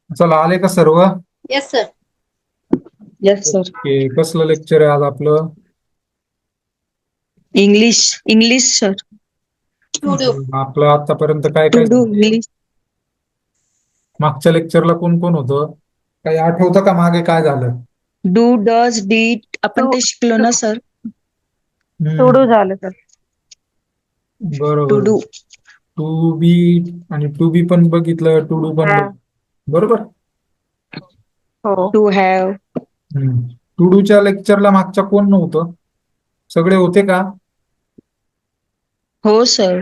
चला आले का सर्व? Yes sir. Yes sir. Okay, कसलं लेक्चर आहे आज आपलं? English English sir. टू आपलं आतापर्यंत काय टू काय डू झालंय? इंग्लिश. मागच्या लेक्चरला कोण कोण होतं? काही आठवतं का मागे काय झालं? डू डज डीड आपण ते शिकलो ना सर. हम्म, झालं सर. टू बरोबर. डू. टू बी आणि टू बी पण बघितलं, टू डू पण बघितलं. बरोबर. हो. To have. टू डूच्या लेक्चरला मागच्या कोण नव्हतं? सगळे होते का? हो सर.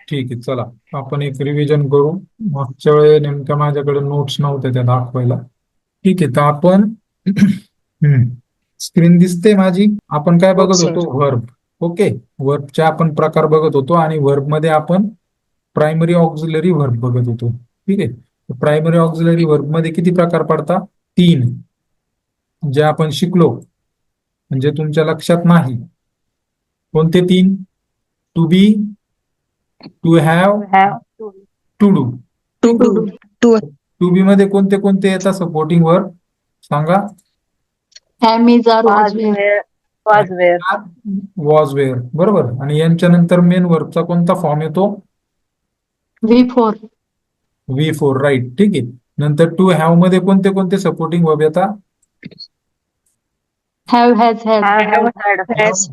ठीक आहे, चला आपण एक रिव्हिजन करू. मागच्या वेळी नेमक्या माझ्याकडे नोट्स नव्हत्या त्या दाखवायला. ठीक आहे, तर आपण स्क्रीन दिसते माझी. आपण काय हो बघत सर. होतो? वर्ब. ओके, वर्बचे आपण प्रकार बघत होतो आणि वर्ब मध्ये आपण प्रायमरी ऑक्झिलरी वर्ब बघत होतो. ठीक आहे, प्रायमरी ऑक्झिलरी वर्ब मध्ये किती प्रकार पडतात? 3, जे आपण शिकलो म्हणजे तुमच्या लक्षात नाही. कोणते 3? To be, to have, to do. To ठीक डू. आहे, टू टू बी मध्ये कोणते कोणते येतात सपोर्टिंग वर्ब सांगा? Am is are was were. Was were, बरोबर. आणि यांच्या नंतर मेन वर्बचा कोणता फॉर्म येतो? V4. V4, right. ठीक आहे, नंतर टू हॅव मध्ये कोणते कोणते सपोर्टिंग वर्ब येतात? Have has had. Has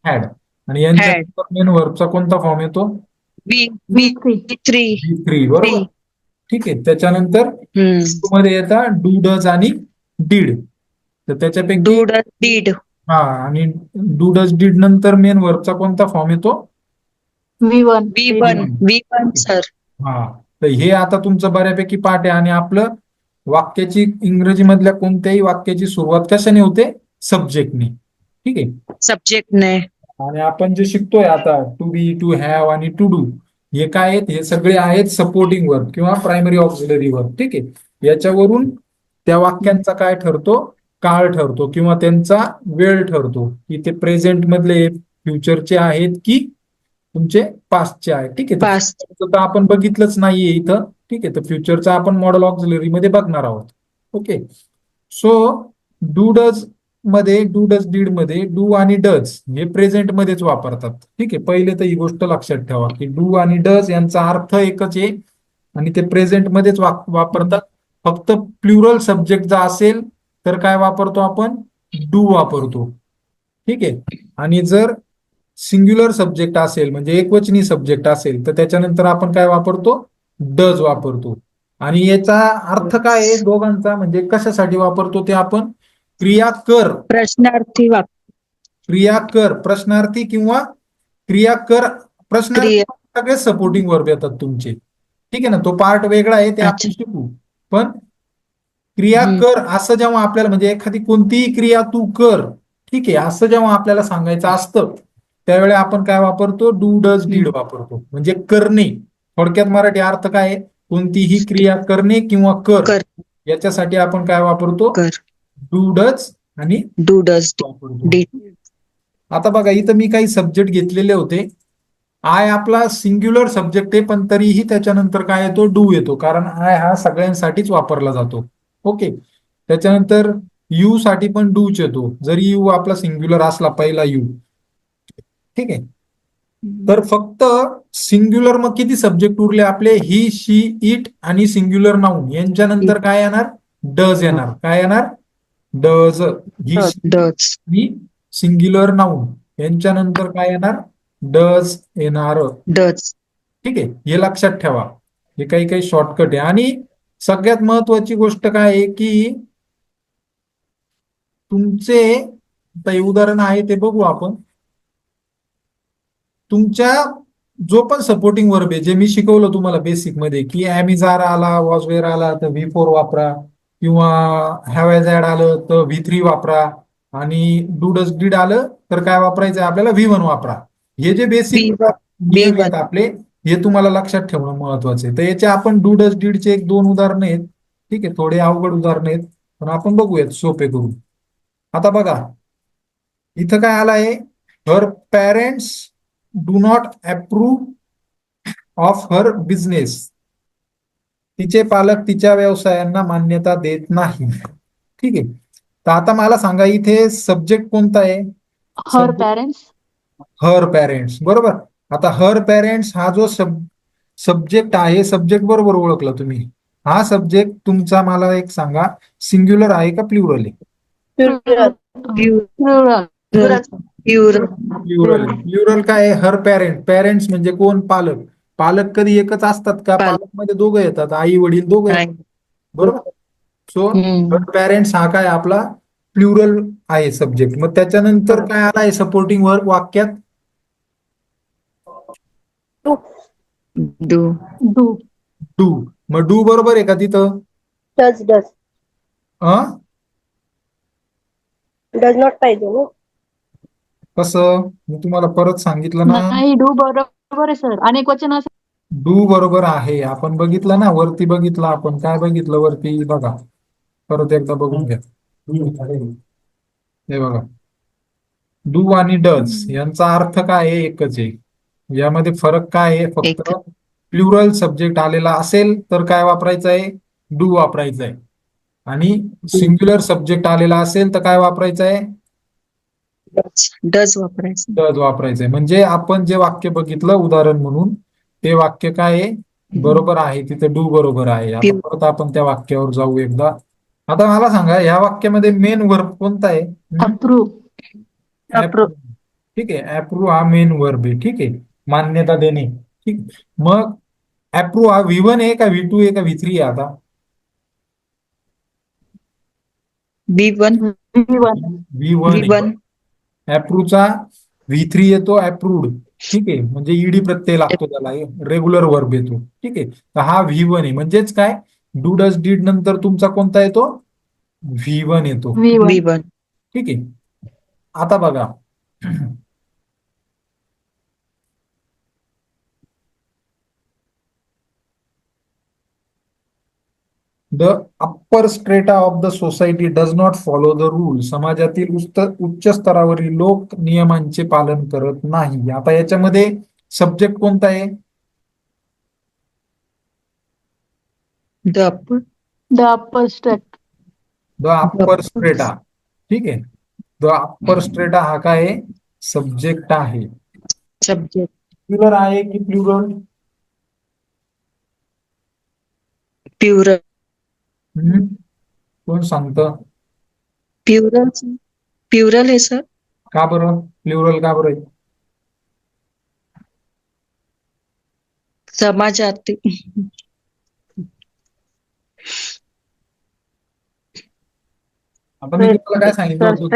had. आणि यांच्या हॅड. नंतर मेन वर्बचा कोणता फॉर्म येतो? बी बी V3. थ्री. V3, बरोबर. ठीक आहे, त्याच्यानंतर मध्ये येतात डू डज आणि डीड. तर डू त्याच्यापैकी डज डीड. हा, आणि डू डज डीड नंतर मेन वर्बचा कोणता फॉर्म येतो? V1. V one. V one sir. हा, तर हे आता तुमचं बऱ्यापैकी पाठ आहे. आणि आपलं वाक्याची इंग्रजी मधल्या कोणत्याही वाक्याची सुरुवात कशाने होते? सब्जेक्टने. ठीक आहे, सब्जेक्ट ने. आणि आपण जे शिकतोय आता टू बी, टू हॅव आणि टू डू, हे काय आहेत? हे सगळे आहेत सपोर्टिंग वर्ब किंवा प्रायमरी ऑक्झिलरी वर्ब. ठीक आहे, याच्यावरून त्या वाक्यांचा काय ठरतो? काळ ठरतो किंवा त्यांचा वेळ ठरतो, की ते प्रेझेंट मधले फ्युचरचे आहेत की तुमचे पास्टचे आहेत. ठीक आहे, तर पास. फ्युचरचं तर आपण बघितलंच नाहीये इथं. ठीक आहे, तर फ्युचरचा आपण मॉडेल ऑक्झिलरी मध्ये बघणार आहोत. ओके, सो डू डज मध्ये, डू डज डीड मध्ये डू आणि डज हे प्रेझेंट मध्येच वापरतात. ठीक आहे, पहिले तर ही गोष्ट लक्षात ठेवा की डू आणि डज यांचा अर्थ एकच आहे आणि ते प्रेझेंट मध्येच वापरतात. फक्त प्लुरल सब्जेक्ट जर असेल तर काय वापरतो आपण? डू वापरतो. ठीक आहे, आणि जर सिंग्युलर सब्जेक्ट असेल म्हणजे एकवचनी सब्जेक्ट असेल तर त्याच्यानंतर आपण काय वापरतो? डज वापरतो. आणि याचा अर्थ काय आहे दोघांचा, म्हणजे कशासाठी वापरतो ते आपण? क्रिया कर. प्रश्नार्थी वाक्य. क्रिया कर प्रश्नार्थी किंवा क्रिया कर प्रश्नार्थी, क्रिया. सगळे सपोर्टिंग वर्ब येतात तुमचे. ठीक आहे ना, तो पार्ट वेगळा आहे, ते आपण अच्छा. शिकू. पण क्रिया कर असं जेव्हा आपल्याला, म्हणजे एखादी कोणतीही क्रिया तू कर, ठीक आहे, असं जेव्हा आपल्याला सांगायचं असतं त्यावेळी आपण काय वापरतो? डू डज डीड वापरतो, म्हणजे करणे. थोडक्यात मराठी अर्थ काय आहे? कोणतीही क्रिया करणे किंवा कर, कर. याच्यासाठी आपण काय वापरतो? कर. डू डज आणि डू डज वापरतो. डीड. आता बघा, इथं मी काही सब्जेक्ट घेतलेले होते. आय आपला सिंग्युलर सब्जेक्ट आहे, पण तरीही त्याच्यानंतर काय येतो? डू येतो, कारण आय हा सगळ्यांसाठीच वापरला जातो. ओके, त्याच्यानंतर यू साठी पण डूच येतो, जरी यू आपला सिंग्युलर असला पहिला यू. ठीक आहे, तर फक्त सिंग्युलर मग किती सब्जेक्ट उरले आपले? ही, शी, इट आणि सिंग्युलर नाऊन यांच्यानंतर काय येणार? डज येणार. काय येणार? डज. He, she does. आणि सिंग्युलर नाऊन यांच्यानंतर काय येणार? डज येणार. डज. ठीक आहे, हे लक्षात ठेवा. हे काही काही शॉर्टकट आहे. आणि सगळ्यात महत्वाची गोष्ट काय आहे की तुमचे आता हे उदाहरण आहे ते बघू आपण. तुमच्या जो पण सपोर्टिंग वर्ब आहे, जे मी शिकवलं तुम्हाला बेसिक मध्ये, की एम इज आर आला, वॉज वेअर आला तर V4 वापरा, किंवा हॅव एज ऍड आलं तर V3 वापरा, आणि डू डज डीड आलं तर काय वापरायचं आपल्याला? V1 वापरा. हे जे बी बेसिक वन. बी नियम आहेत वन. आपले, हे तुम्हाला लक्षात ठेवणं महत्वाचं आहे. तर याचे आपण डू डज डीडचे एक दोन उदाहरणं आहेत. ठीक आहे, थोडे अवघड उदाहरणं आहेत, पण आपण बघूयात सोपे करून. आता बघा, इथं काय आलं आहे? Her parents do not approve of her business. तिचे पालक तिच्या व्यवसायांना मान्यता देत नाही. ठीक आहे. तर आता मला सांगा इथे सब्जेक्ट कोणता आहे? हर पेरेंट्स. हर पेरेंट्स, बरोबर. आता हर पेरेंट्स हा जो सब्जेक्ट आहे, सब्जेक्ट बरोबर ओळखला तुम्ही. हा सब्जेक्ट तुमचा मला एक सांगा, सिंग्युलर आहे का प्लुरल आहे? प्लुरल. प्युरल. प्लुरल. प्लुरल काय आहे? हर पेरेंट. पेरेंट्स म्हणजे कोण? पालक. पालक कधी एकच असतात का? पालक. पालक मध्ये दोघं येतात, आई वडील दोघं नाही. येतात, बरोबर. सो हम्म. हर पेरेंट्स हा काय आपला प्लुरल आहे सब्जेक्ट. मग त्याच्यानंतर काय आला आहे सपोर्टिंग वर्ब वाक्यात? डू. डू. डू. मग डू बरोबर आहे का तिथं? Does uh? डज नॉट पाहिजे ना. कसं? मी तुम्हाला परत सांगितलं ना, नाही, डू बरोबर आहे सर. अनेक वचन असेल. डू बरोबर आहे. आपण बघितलं ना, वरती बघितलं आपण. काय बघितलं वरती? बघा, परत एकदा बघून घ्या. हे बघा, डू आणि डज यांचा अर्थ काय आहे? एकच आहे. यामध्ये फरक काय आहे? फक्त एक. प्लुरल सब्जेक्ट आलेला असेल तर काय वापरायचं आहे? डू वापरायचं आहे. आणि सिंग्युलर सब्जेक्ट आलेला असेल तर काय वापरायचं आहे? डज वापरायचं. डज वापरायचं आहे. म्हणजे आपण जे वाक्य बघितलं उदाहरण म्हणून, ते वाक्य काय आहे? बरोबर आहे. तिथे डू बरोबर आहे. आता परत आपण त्या वाक्यावर जाऊ एकदा. आता मला सांगा, या वाक्यामध्ये मेन वर्ब कोणता आहे? अप्रूव्ह. Approve. ठीक आहे. अप्रूव्ह हा मेन वर्ब आहे. ठीक आहे. मान्यता देणे. ठीक. मग अप्रूव्ह हा V1 आहे का V2 आहे का V3 आहे? आता V1. V1. V1 आहे. V1. अप्रूव्हचा V3 येतो अप्रूव्ड. ठीक आहे. म्हणजे ईडी प्रत्यय लागतो त्याला, रेग्युलर वर्ब येतो. ठीक आहे. तर हा V1 आहे. म्हणजेच काय, डू डज डीड नंतर तुमचा कोणता येतो? V1 येतो. V1. V1. ठीक आहे. आता बघा, the upper strata of the society does not follow the rule. समाजातील उच्च स्तरावरील लोक नियमांचे पालन करत नाही. आता याच्यामध्ये सब्जेक्ट कोणता आहे? The upper. The upper state. The upper strata. ठीक आहे. द अप्पर स्ट्रेटा हा काय आहे? सब्जेक्ट आहे. सब्जेक्ट. प्लुरल आहे की प्लुरल? प्युरल. कोण सांगतं? प्युरल. प्युरल आहे सर. का बरं प्लुरल का बरं आहे? समाजातील. आता मी तुम्हाला काय सांगितलं होतं?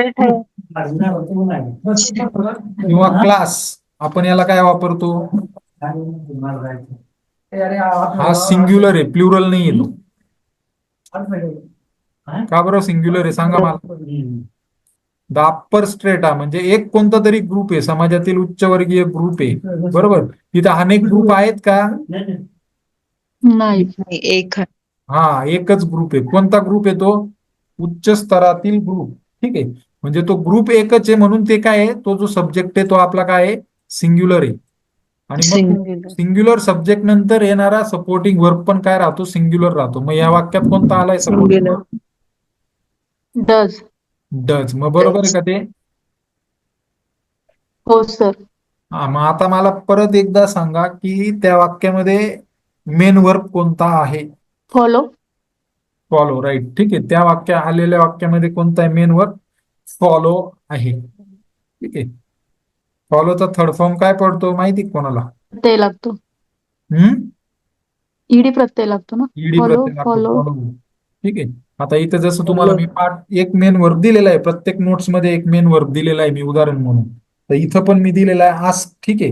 किंवा क्लास, आपण याला काय वापरतो? हा सिंग्युलर आहे, प्लुरल नाही येतो. का बरं सिंग्युलर आहे? सांगा मला. द अप्पर स्ट्रेटा म्हणजे एक कोणता तरी ग्रुप आहे, समाजातील उच्चवर्गीय ग्रुप आहे, बरोबर. तिथे अनेक ग्रुप आहेत का? नाही. एक. हा, एकच ग्रुप आहे. कोणता ग्रुप आहे तो? उच्च स्तरातील ग्रुप. ठीक आहे. म्हणजे तो ग्रुप एकच आहे, म्हणून ते काय आहे, तो जो सब्जेक्ट आहे तो आपला काय आहे? सिंग्युलर आहे. आणि मग सिंग्युलर सब्जेक्ट नंतर येणारा सपोर्टिंग वर्ब पण काय राहतो? सिंग्युलर राहतो. मग या वाक्यात कोणता आलाय सपोर्टिंग वर्ब? डज. डज. मग बरोबर आहे का ते? हो सर. हा, मग आता मला परत एकदा सांगा की त्या वाक्यामध्ये मेन वर्ब कोणता आहे? फॉलो. फॉलो. राईट. ठीक आहे. त्या आलेल्या वाक्यामध्ये कोणता आहे मेन वर्ब? फॉलो आहे. ठीक आहे. फॉलोचा थर्ड फॉर्म काय पडतो माहिती आहे कोणाला? प्रत्यय लागतो. ईडी प्रत्यय लागतो ना. ED follow. प्रत्यय लागतो. फॉलो. फॉलो. ठीक आहे. आता इथं जसं तुम्हाला मी एक मेन वर्ब दिलेला आहे, प्रत्येक नोट्स मध्ये एक मेन वर्ब दिलेला आहे मी उदाहरण म्हणून. तर इथं पण मी दिलेला आहे आस्क. ठीक आहे.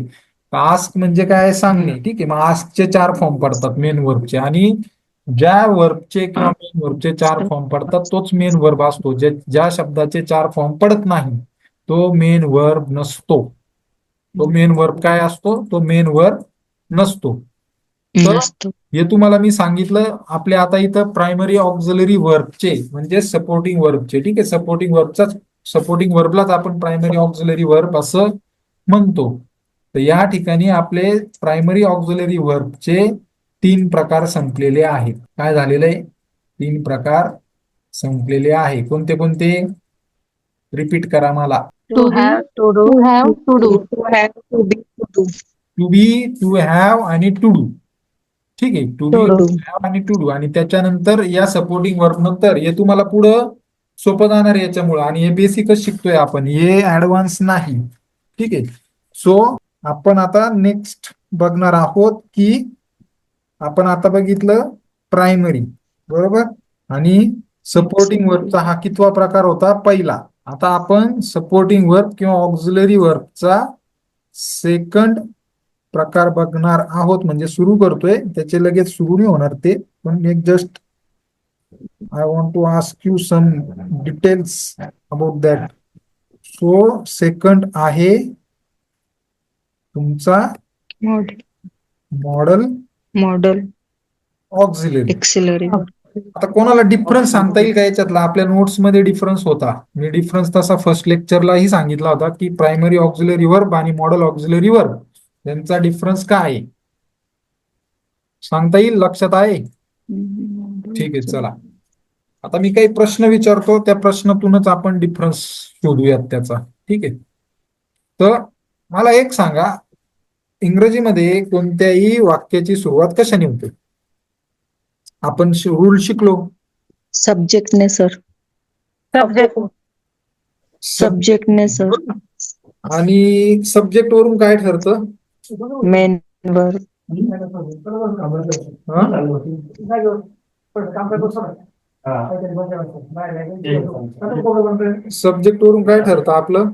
आस्क म्हणजे काय? सांगणे. ठीक आहे. मग आस्कचे 4 फॉर्म पडतात मेन वर्बचे, आणि ज्या वर्बचे किंवा मेन वर्बचे 4 फॉर्म पडतात तोच मेन वर्ब असतो. ज्या शब्दाचे 4 फॉर्म पडत नाही तो मेन वर्ब नसतो. तो मेन वर्ब काय असतो? तो मेन वर्ब नसतो. तर हे तुम्हाला मी सांगितलं. आपल्या आता इथं प्रायमरी ऑक्झिलरी वर्बचे म्हणजे सपोर्टिंग वर्बचे. ठीक आहे. सपोर्टिंग वर्बलाच आपण प्रायमरी ऑक्झिलरी वर्ब असं म्हणतो. तर या ठिकाणी आपले प्रायमरी ऑक्झिलरी वर्बचे तीन प्रकार संपलेले आहेत. काय झालेलं आहे? तीन प्रकार संपलेले आहे. कोणते कोणते? रिपीट करा मला. To To be, have, to do, to have, to do. to have, to be, to do. To be, to have आणि टू डू. ठीक आहे, to be, To to do. Have आणि टू डू. आणि त्याच्यानंतर या supporting verb नंतर हे तुम्हाला पुढं सोपं जाणार आहे याच्यामुळं. आणि हे बेसिकच शिकतोय आपण, हे ऍडव्हान्स नाही. ठीक आहे. सो आपण आता नेक्स्ट बघणार आहोत की आपण आता बघितलं प्रायमरी, बरोबर, आणि सपोर्टिंग वर्बचा हा कितवा प्रकार होता? पहिला. आता आपण सपोर्टिंग वर्ब किंवा ऑक्झिलरी वर्बचा सेकंड प्रकार बघणार आहोत. म्हणजे सुरू करतोय, त्याचे लगेच सुरू नाही होणार ते, पण एक just I want to ask you some details about that. So second आहे तुमचा Model, model model, auxiliary. auxiliary. आता कोणाला डिफरन्स सांगता येईल का याच्यातला? आपल्या नोट्स मध्ये डिफरन्स होता. मी डिफरन्स तसा फर्स्ट लेक्चरलाही सांगितला होता की प्रायमरी ऑक्झिलरी वर्ब आणि मॉडल ऑक्झिलरी वर्ब यांचा डिफरन्स काय आहे? सांगता येईल? लक्षात आहे? ठीक आहे, चला. आता मी काही प्रश्न विचारतो, त्या प्रश्नातूनच आपण डिफरन्स शोधूयात त्याचा. ठीक आहे. तर मला एक सांगा, इंग्रजीमध्ये कोणत्याही वाक्याची सुरुवात कशाने होते? आपण रूल शिकलो. Subject ने sir. Subject ने sir. आणि सब्जेक्ट वरून काय ठरतं? Main verb. सब्जेक्ट वरून काय ठरतं आपलं?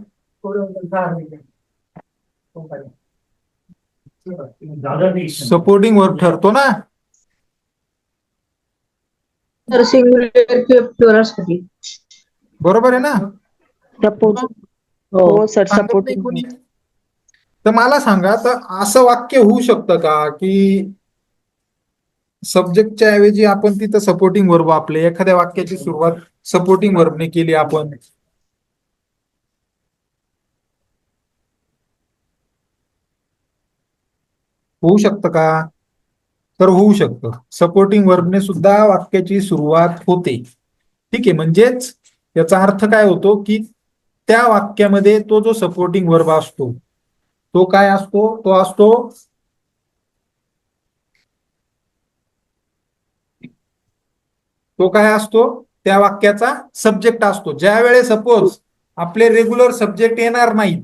सपोर्टिंग वर्ब ठरतो ना. तर सिंग्युलर किंवा प्लुरल साठी. बरोबर आहे ना? Support. हो. हो sir, सांगत नाही supporting. कोणी. तर मला सांगा, तर असं वाक्य होऊ शकतं का की सब्जेक्टच्या ऐवजी आपण तिथं सपोर्टिंग वर्ब वापरले, एखाद्या वाक्याची सुरुवात सपोर्टिंग वर्बने केली आपण? होऊ शकतं का? तर होऊ शकतं. सपोर्टिंग वर्बने सुद्धा वाक्याची सुरुवात होते. ठीक आहे. म्हणजेच याचा अर्थ काय होतो की त्या वाक्यामध्ये तो जो सपोर्टिंग वर्ब असतो तो काय असतो? तो असतो काय असतो? त्या वाक्याचा सब्जेक्ट असतो. ज्या वेळेस सपोज आपले रेग्युलर सब्जेक्ट येणार नाहीत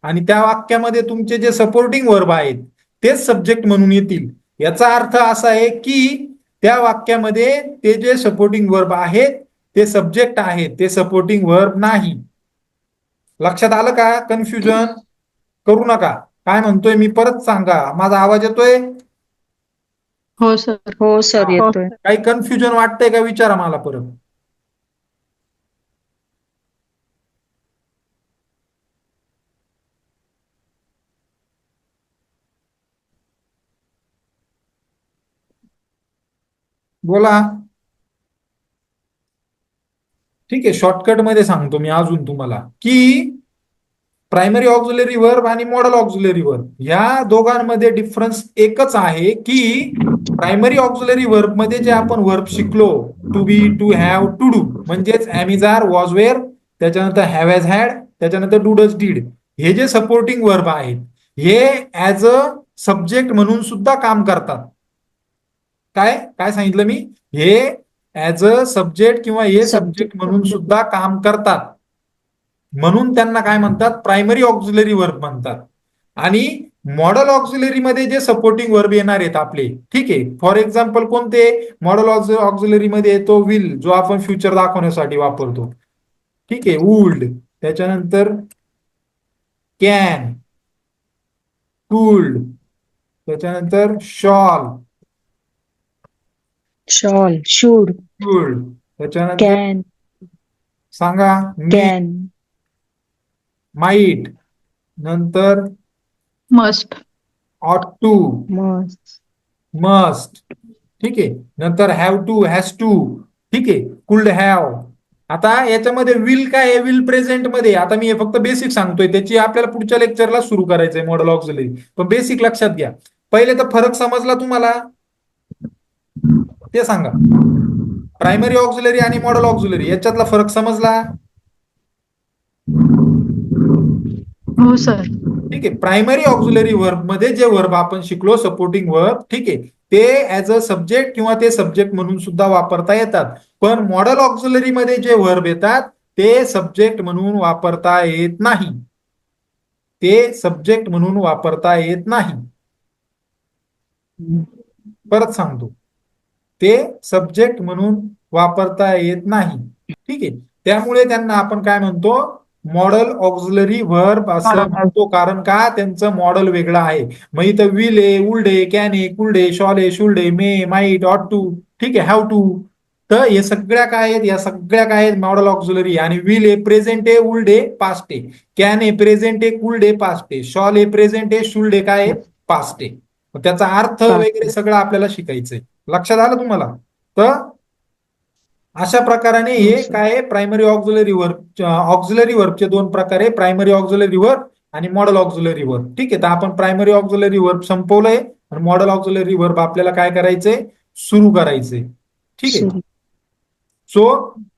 आणि त्या वाक्यामध्ये तुमचे जे सपोर्टिंग वर्ब आहेत तेच सब्जेक्ट म्हणून येतील, याचा अर्थ असा आहे की त्या वाक्यामध्ये ते जे सपोर्टिंग वर्ब आहेत ते सब्जेक्ट आहेत, ते सपोर्टिंग वर्ब नाही. लक्षात आलं का? कन्फ्युजन करू नका. काय म्हणतोय मी परत सांगा. माझा आवाज येतोय? हो सर. हो sir, येतोय. काही कन्फ्युजन वाटतंय का? विचारा मला परत. बोला. ठीक आहे, शॉर्टकट मध्ये सांगतो मी अजून तुम्हाला की प्रायमरी ऑक्झिलरी वर्ब आणि मॉडल ऑक्झिलरी वर्ब या दोघांमध्ये डिफरन्स एकच आहे की प्रायमरी ऑक्झिलरी वर्ब मध्ये जे आपण वर्ब शिकलो, to be, to have, to do, म्हणजेच am is are, was were, त्याच्यानंतर हॅव हॅज हॅड, त्याच्यानंतर डू डज डीड, हे जे सपोर्टिंग वर्ब आहेत हे ऍज अ सब्जेक्ट म्हणून सुद्धा काम करतात. काय काय सांगितलं मी? हे ऍज अ सब्जेक्ट किंवा हे सब्जेक्ट म्हणून सुद्धा काम करतात. म्हणून त्यांना काय म्हणतात? प्रायमरी ऑक्झिलरी वर्ब म्हणतात. आणि मॉडल ऑक्झिलरी मध्ये जे सपोर्टिंग वर्ब येणार आहेत आपले, ठीक आहे, फॉर एक्झाम्पल कोणते? मॉडल ऑक्झिलरी मध्ये येतो विल, जो आपण फ्युचर दाखवण्यासाठी वापरतो. ठीक आहे, वुल्ड, त्याच्यानंतर कॅन, कुल्ड, त्याच्यानंतर शॉल, Shall, should, शुड, त्याच्यानंतर can, सांगा can, माइट, नंतर मस्ट. ऑट टू, must, मस्ट, ठीक आहे, नंतर हॅव टू, हॅज टू, ठीक आहे, कुल्ड हॅव. आता याच्यामध्ये विल काय आहे? विल प्रेझेंट मध्ये. आता मी हे फक्त बेसिक सांगतोय, त्याची आपल्याला पुढच्या लेक्चरला सुरू करायचंय मॉडल ऑक्झिलरी, पण बेसिक लक्षात घ्या. पहिले तर फरक समजला तुम्हाला? ते सांगा. प्रायमरी ऑक्झिलरी आणि मॉडेल ऑक्झिलरी याच्यातला फरक समजला? हो सर. ठीक आहे. प्रायमरी ऑक्झिलरी वर्ब मध्ये जे वर्ब आपण शिकलो सपोर्टिंग वर्ब, ठीक आहे, ते ऍज अ सब्जेक्ट किंवा ते सब्जेक्ट म्हणून सुद्धा वापरता येतात. पण मॉडेल ऑक्झिलरी मध्ये जे वर्ब येतात ते सब्जेक्ट म्हणून वापरता येत नाही. ते सब्जेक्ट म्हणून वापरता येत नाही. परत सांगतो, ते सब्जेक्ट म्हणून वापरता येत नाही. ठीक आहे. त्यामुळे त्यांना आपण काय म्हणतो, मॉडेल ऑक्झिलरी व्हर्ब असं म्हणतो. कारण का, त्यांचं मॉडेल वेगळं आहे. मग इथं विल आहे, वुल्ड आहे, कॅन आहे, कुल्ड आहे, शॉल आहे, शुल्ड आहे, मे, माईट, ऑट टू, ठीक आहे, हॅव टू. तर हे सगळ्या काय आहेत, या सगळ्या काय आहेत मॉडेल ऑक्झिलरी. आणि विल आहे प्रेझेंट आहे, वुल्ड आहे पास्ट आहे, कॅन आहे प्रेझेंट आहे, कुल्ड आहे पास्ट आहे, शॉल आहे प्रेझेंट आहे, शुल्ड आहे काय आहे पास्ट आहे. मग त्याचा अर्थ वगैरे सगळं आपल्याला शिकायचंय. लक्षात आलं तुम्हाला? तर अशा प्रकाराने हे काय प्रायमरी ऑक्झिलरी वर्ब, ऑक्झिलरी वर्बचे दोन प्रकार आहे, प्रायमरी ऑक्झिलरी वर्ब आणि मॉडेल ऑक्झिलरी वर्ब. ठीक आहे. तर आपण प्रायमरी ऑक्झिलरी वर्ब संपवलंय आणि मॉडेल ऑक्झिलरी वर्ब आपल्याला काय करायचंय, सुरू करायचंय. ठीक आहे. सो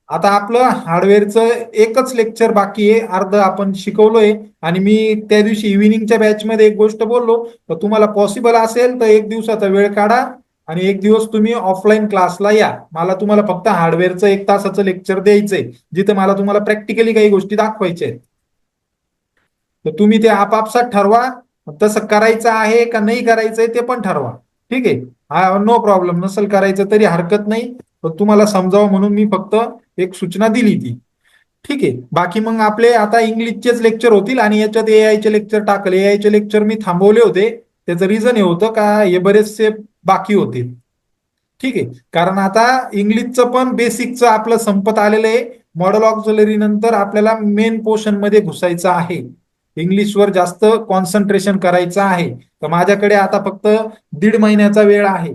आता आपलं हार्डवेअरचं एकच लेक्चर बाकी आहे, अर्ध आपण शिकवलोय. आणि मी त्या दिवशी इव्हिनिंगच्या बॅचमध्ये एक गोष्ट बोललो, तर तुम्हाला पॉसिबल असेल तर एक दिवसाचा वेळ काढा आणि एक दिवस तुम्ही ऑफलाईन क्लासला या. मला तुम्हाला फक्त हार्डवेअरचं 1 तासाचं लेक्चर द्यायचंय, जिथे मला तुम्हाला प्रॅक्टिकली काही गोष्टी दाखवायच्या आहेत. तर तुम्ही ते आपापसात ठरवा, तसं करायचं आहे का नाही करायचंय ते पण ठरवा. ठीक आहे. हा नो प्रॉब्लेम, नसेल करायचं तरी हरकत नाही, पण तुम्हाला समजावं म्हणून मी फक्त एक सूचना दिली ती. ठीक आहे. बाकी मग आपले आता इंग्लिशचेच लेक्चर होतील आणि याच्यात एआयचे लेक्चर टाकले. एआयचे लेक्चर मी थांबवले होते, त्याचं रिझन हे होतं का हे बरेचसे बाकी होते. ठीक आहे. कारण आता इंग्लिशचं पण बेसिकचं आपलं संपत आलेलं आहे. मॉडेल ऑक्झिलरी नंतर आपल्याला मेन पोर्शन मध्ये घुसायचं आहे, इंग्लिशवर जास्त कॉन्सन्ट्रेशन करायचं आहे. तर माझ्याकडे आता फक्त 1.5 महिन्याचा वेळ आहे.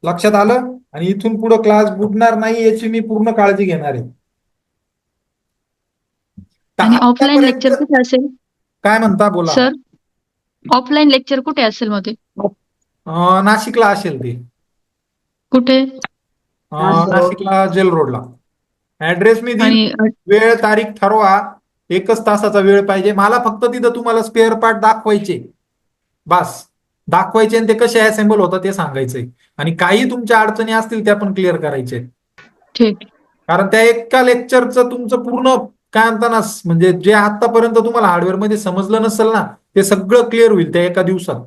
लक्षात आलं? आणि इथून पुढे क्लास बुडणार नाही याची मी पूर्ण काळजी घेणार आहे. तर आणि ऑफलाईन आतापर्यंत लेक्चर कुठे असेल काय म्हणता, बोला. सर? ऑफलाईन लेक्चर कुठे असेल मध्ये? नाशिकला असेल ते. कुठे? नाशिकला जेल रोडला. ऍड्रेस मी देईल, आणि वेळ तारीख ठरवा. 1च तासाचा वेळ पाहिजे मला फक्त. तिथं तुम्हाला स्पेअर पार्ट दाखवायचे, बस दाखवायचे, आणि ते कसे असेंबल होतं ते सांगायचंय. आणि काही तुमच्या अडचणी असतील त्या पण क्लिअर करायचे. ठीक. कारण त्या एका लेक्चरचं तुमचं पूर्ण काय म्हणता ना, म्हणजे जे आतापर्यंत तुम्हाला हार्डवेअर मध्ये समजलं नसेल ना, ते सगळं क्लिअर होईल त्या एका दिवसात.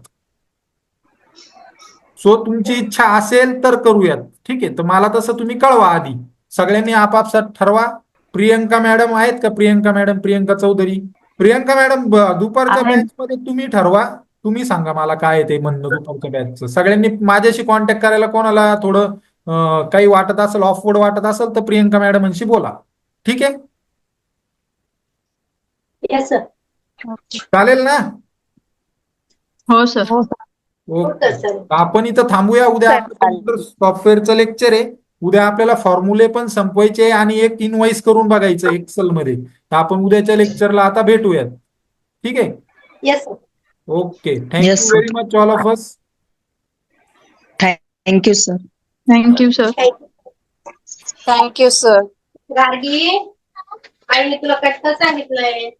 सो तुमची इच्छा असेल तर करूयात. ठीक आहे. तर मला तसं तुम्ही कळवा आधी. सगळ्यांनी आपापसात ठरवा. प्रियंका मॅडम आहेत का? प्रियंका मॅडम, प्रियंका चौधरी. प्रियंका मॅडम, दुपारच्या बॅच मध्ये तुम्ही ठरवा. तुम्ही सांगा मला काय ते म्हणणं दुपारच्या बॅचचं. सगळ्यांनी माझ्याशी कॉन्टॅक्ट करायला, कोणाला थोडं काही वाटत असेल, ऑफवर्ड वाटत असेल तर प्रियंका मॅडमांशी बोला. ठीक आहे. Yes sir. चालेल ना? हो सर. ओके. आपण इथं थांबूया. उद्या सॉफ्टवेअरचं लेक्चर आहे. उद्या आपल्याला फॉर्म्युले पण संपवायचे आणि एक इनवाइस करून बघायचं एक्सेल मध्ये. तर आपण उद्याच्या लेक्चरला आता भेटूयात. ठीक आहे. Yes sir. Okay. Thank you Yes, sir. Very much all of us. Thank you sir. Thank you sir. Thank you sir. Gargi, आईने तुला कट्ट सांगितलंय.